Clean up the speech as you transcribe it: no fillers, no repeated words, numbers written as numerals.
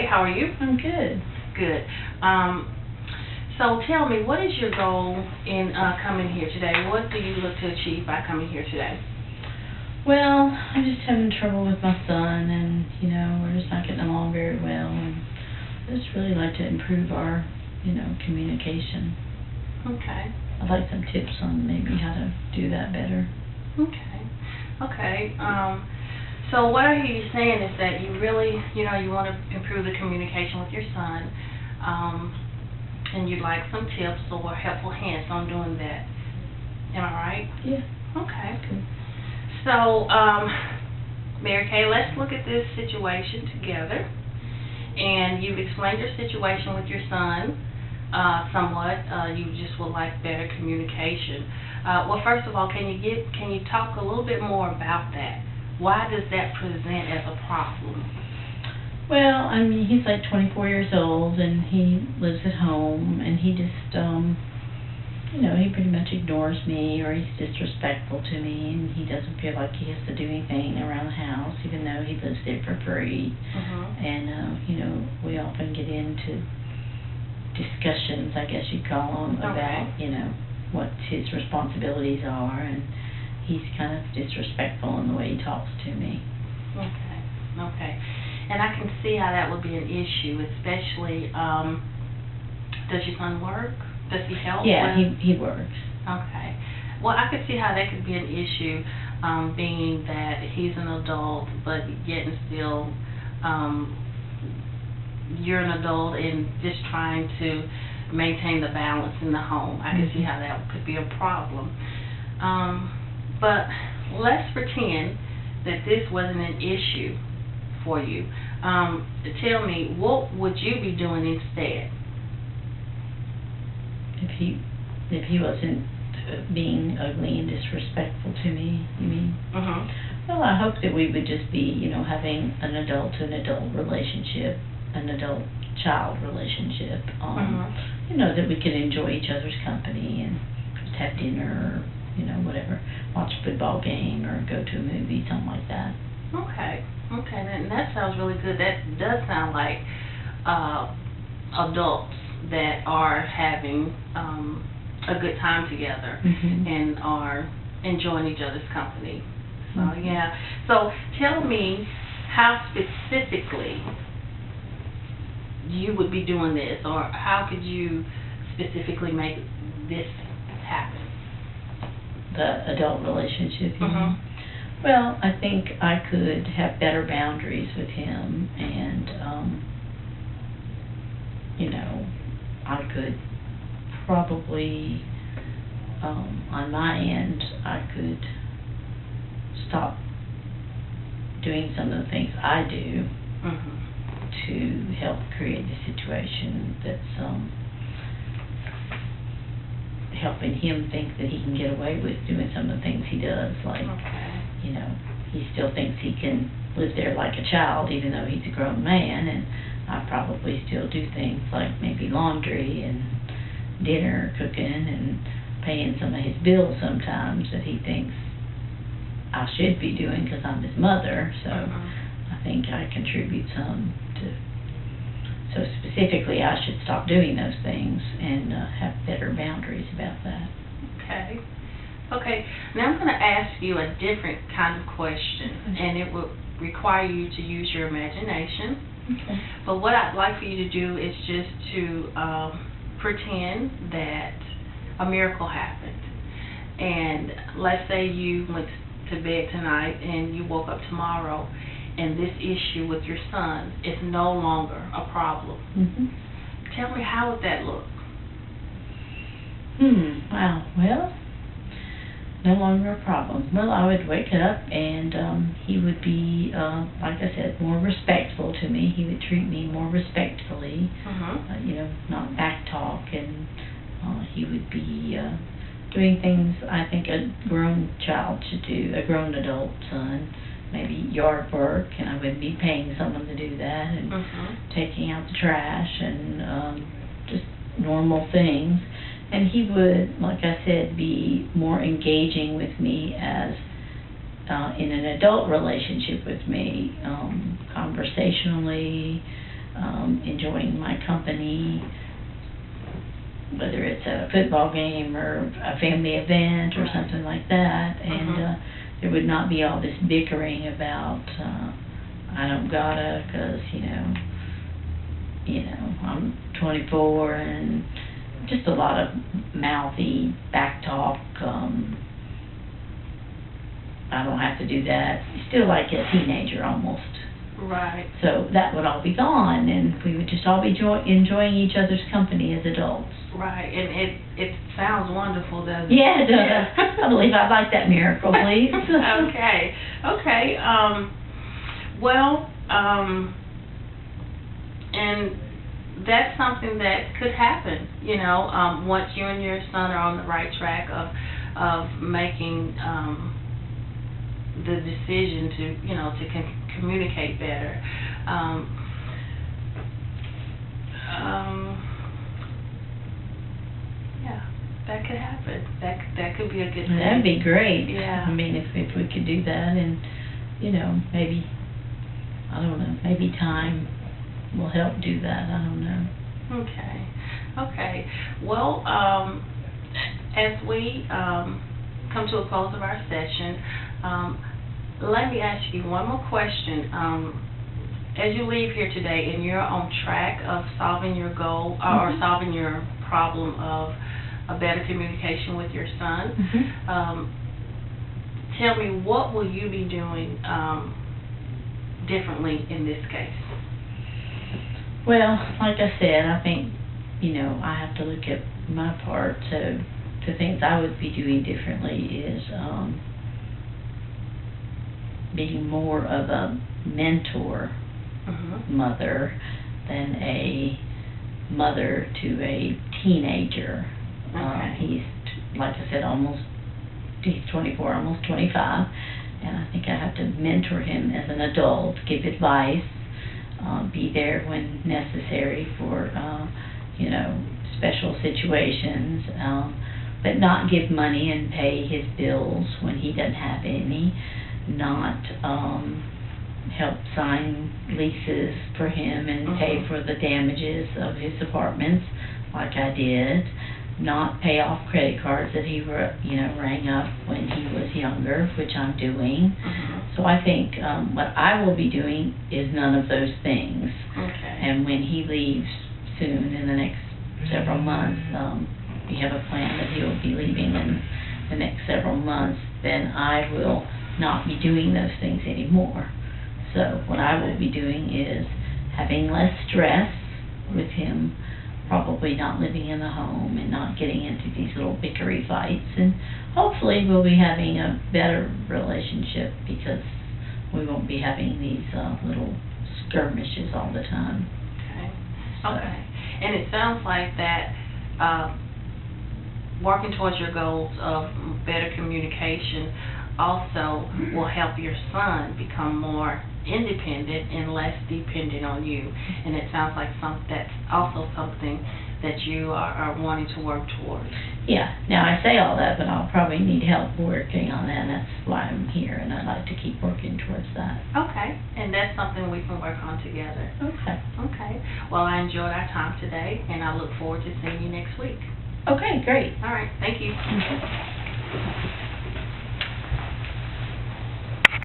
how are you? I'm good. Good. So tell me, what is your goal in coming here today? What do you look to achieve by coming here today? Well, I'm just having trouble with my son, and, we're just not getting along very well, and I just really like to improve our, communication. Okay. I'd like some tips on maybe how to do that better. Okay. So what I hear you saying is that you really, you want to improve the communication with your son, and you'd like some tips or helpful hints on doing that. Am I right? Yeah. Okay. Good. So, Mary Kay, let's look at this situation together. And you've explained your situation with your son somewhat. You just would like better communication. Well, first of all, can you talk a little bit more about that? Why does that present as a problem? Well, he's like 24 years old, and he lives at home, and he just, he pretty much ignores me, or he's disrespectful to me, and he doesn't feel like he has to do anything around the house, even though he lives there for free. And, we often get into discussions, I guess you'd call them, about, what his responsibilities are, and he's kind of disrespectful in the way he talks to me. Okay. And I can see how that would be an issue, especially, does your son work? Does he help? Yeah, he works. Okay. Well, I could see how that could be an issue, being that he's an adult, but yet and still, you're an adult and just trying to maintain the balance in the home. I can see how that could be a problem. But let's pretend that this wasn't an issue for you. Tell me, what would you be doing instead? If he wasn't being ugly and disrespectful to me, you mean? Well, I hope that we would just be, having an adult-to-an-adult relationship, an adult-child relationship. That we could enjoy each other's company and just have dinner, or, whatever, watch a football game or go to a movie, something like that. Okay, and that sounds really good. That does sound like adults that are having a good time together and are enjoying each other's company. So, yeah. So, tell me how specifically you would be doing this, or how could you specifically make this happen? The adult relationship, you mean? Well, I think I could have better boundaries with him, and, I could probably, on my end, I could stop doing some of the things I do to help create the situation that's helping him think that he can get away with doing some of the things he does, like, he still thinks he can live there like a child, even though he's a grown man, and I probably still do things like maybe laundry and dinner cooking and paying some of his bills sometimes that he thinks I should be doing because I'm his mother, so I think I contribute some to. So specifically, I should stop doing those things and have better boundaries about that. Okay. Now I'm going to ask you a different kind of question, and it will require you to use your imagination. Okay. But what I'd like for you to do is just to pretend that a miracle happened. And let's say you went to bed tonight and you woke up tomorrow and this issue with your son is no longer a problem. Tell me, how would that look? Wow. Well, no longer a problem. Well, I would wake up and he would be, like I said, more respectful to me. He would treat me more respectfully, not back talk, and he would be doing things I think a grown child should do, a grown adult son. Maybe yard work, and I wouldn't be paying someone to do that, and taking out the trash, and just normal things. And he would, like I said, be more engaging with me as in an adult relationship with me, conversationally, enjoying my company, whether it's a football game or a family event or Right. something like that, and Mhm. there would not be all this bickering about I don't gotta, because I'm 24, and just a lot of mouthy back talk. I don't have to do that. Still like a teenager almost. Right. So that would all be gone, and we would just all be enjoying each other's company as adults. Right, and it sounds wonderful, doesn't it? Yeah, it does. I believe I'd like that miracle, please. Okay, okay. Well, and that's something that could happen, once you and your son are on the right track of making the decision to communicate better. Yeah, that could happen. That could be a good thing. That'd be great. Yeah. I mean, if we could do that, and maybe, I don't know, maybe time will help do that. I don't know. Okay. Okay. Well, as we come to a close of our session, let me ask you one more question. As you leave here today and you're on track of solving your goal or solving your problem of a better communication with your son, tell me, what will you be doing differently in this case? Well, like I said, I think, I have to look at my part. So the things I would be doing differently is being more of a mentor mother than a mother to a teenager. Okay. He's, like I said, he's 24, almost 25, and I think I have to mentor him as an adult, give advice, be there when necessary for, special situations, but not give money and pay his bills when he doesn't have any, not help sign leases for him and pay for the damages of his apartments like I did, not pay off credit cards that he rang up when he was younger, which I'm doing. So I think what I will be doing is none of those things. Okay. And when he leaves soon, in the next several months, we have a plan that he will be leaving in the next several months, then I will not be doing those things anymore. So what I will be doing is having less stress with him, probably not living in the home and not getting into these little bickery fights, and hopefully we'll be having a better relationship because we won't be having these little skirmishes all the time. Okay. So. Okay. And it sounds like that working towards your goals of better communication also will help your son become more independent and less dependent on you. And it sounds like that's also something that you are wanting to work towards. Yeah. Now, I say all that, but I'll probably need help working on that, and that's why I'm here, and I'd like to keep working towards that. Okay. And that's something we can work on together. Okay. Okay. Well, I enjoyed our time today, and I look forward to seeing you next week. Okay, great. All right. Thank you. Okay.